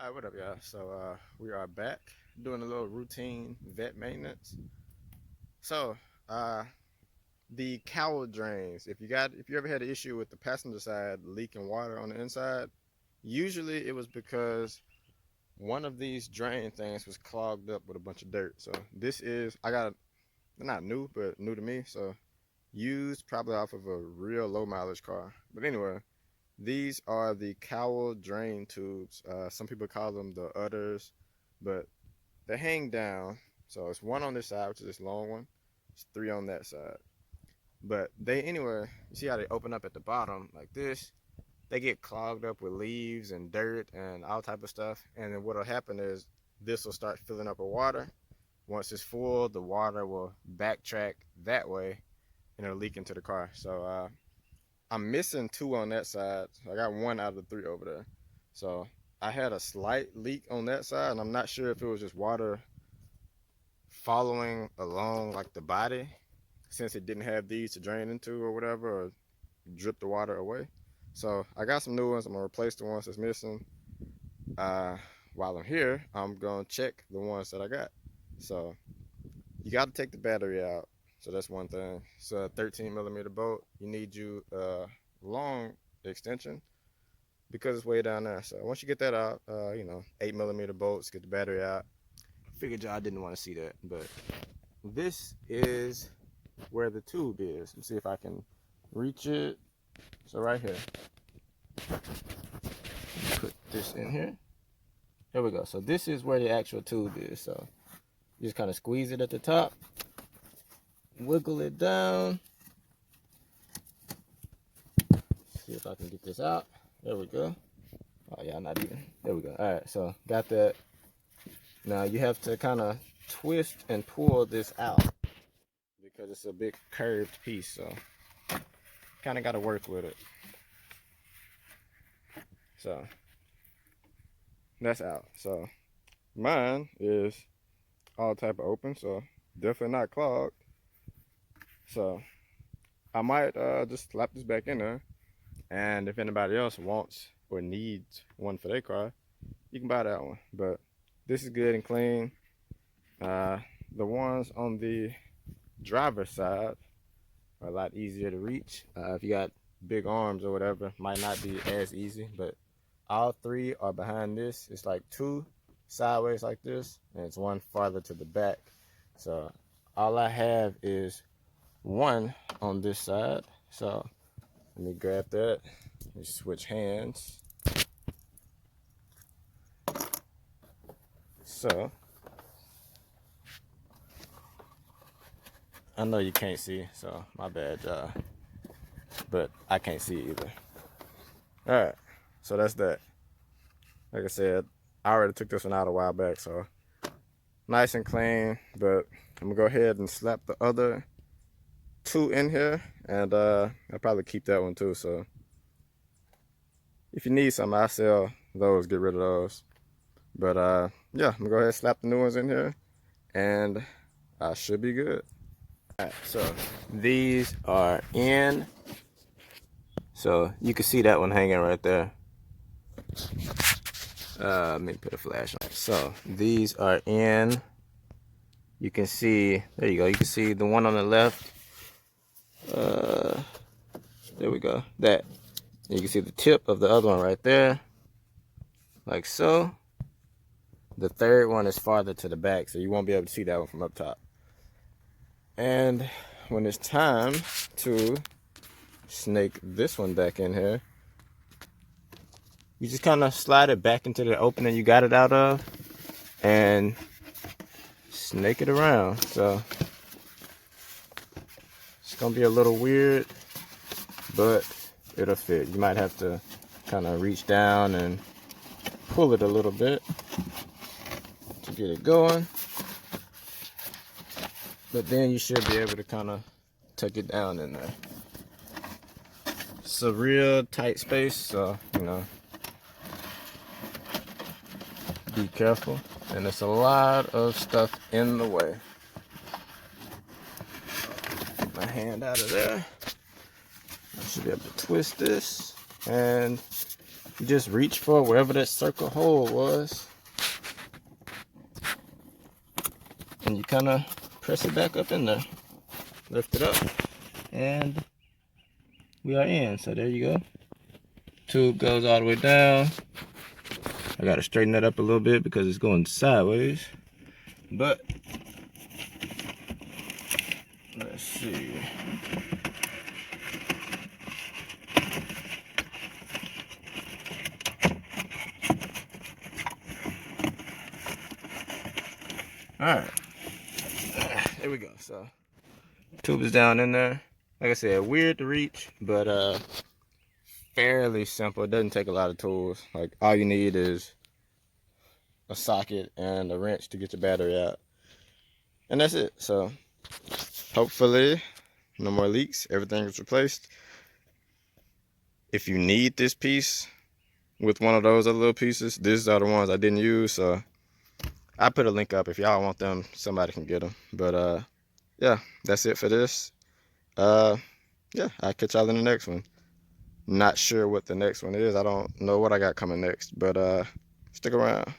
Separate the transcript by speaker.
Speaker 1: Alright, what up, y'all? So we are back doing a little routine vet maintenance. So uh the cowl drains. If you ever had an issue with the passenger side leaking water on the inside, usually it was because one of these drain things was clogged up with a bunch of dirt. So this is they're not new, but new to me. So used probably off of a real low mileage car. But anyway, these are the Cowl drain tubes. Some people call them the udders, but they hang down. So it's one on this side, which is this long one. It's three on that side. But anyway, you see how they open up at the bottom like this? They get clogged up with leaves and dirt and all type of stuff. And then what'll happen is this will start filling up with water. Once it's full, the water will backtrack that way and it'll leak into the car. So I'm missing two on that side. I got one out of the three over there. So I had a slight leak on that side, and I'm not sure if it was just water following along like the body, since it didn't have these to drain into or whatever, or drip the water away. So I got some new ones. I'm gonna replace the ones that's missing. While I'm here, I'm gonna check the ones that I got. So you got to take the battery out. So that's one thing. It's a 13mm bolt. You need you a long extension because it's way down there. So once you get that out, 8mm bolts, get the battery out. Figured y'all didn't want to see that, but this is where the tube is. Let's see if I can reach it. So right here. Put this in here. There we go. So this is where the actual tube is. So you just kind of squeeze it at the top. Wiggle it down. See if I can get this out. There we go. Oh yeah, not even. There we go. All right, so got that. Now you have to kind of twist and pull this out because it's a big curved piece. So kind of got to work with it. So that's out. So mine is all type of open. So definitely not clogged. So I might just slap this back in there, and if anybody else wants or needs one for their car, you can buy that one. But this is good and clean. The ones on the driver's side are a lot easier to reach. If you got big arms or whatever, might not be as easy, but all three are behind this. It's like two sideways like this, and it's one farther to the back. So all I have is one on this side. So let me grab that and switch hands. So I know you can't see, so my bad, but I can't see either. All right, so that's that. Like I said, I already took this one out a while back, so nice and clean. But I'm gonna go ahead and slap the other two in here, and I'll probably keep that one too. So if you need some, I'll sell those, get rid of those. But yeah, I'm gonna go ahead and slap the new ones in here, and I should be good. All right, so these are in. So you can see that one hanging right there. Let me put a flash on. So these are in. You can see, there you go. You can see the one on the left. There we go. That. You can see the tip of the other one right there, like so. The third one is farther to the back, so you won't be able to see that one from up top. And when it's time to snake this one back in here, you just kind of slide it back into the opening you got it out of and snake it around. So it's gonna be a little weird, but it'll fit. You might have to kind of reach down and pull it a little bit to get it going, but then you should be able to kind of tuck it down in there. It's a real tight space, so be careful, and there's a lot of stuff in the way. Get my hand out of there. I should be able to twist this and You just reach for wherever that circle hole was, and you kind of press it back up in there. Lift it up, and we are in. So there you go. Tube goes all the way down. I gotta straighten that up a little bit because it's going sideways. But let's see. Alright. There we go. So tube is down in there. Like I said, weird to reach, but fairly simple. It doesn't take a lot of tools. Like all you need is a socket and a wrench to get your battery out. And that's it. So hopefully no more leaks. Everything is replaced. If you need this piece with one of those other little pieces, these are the ones I didn't use. So I put a link up. If y'all want them, somebody can get them. But yeah, that's it for this. Yeah, I'll catch y'all in the next one. Not sure what the next one is. I don't know what I got coming next, but stick around.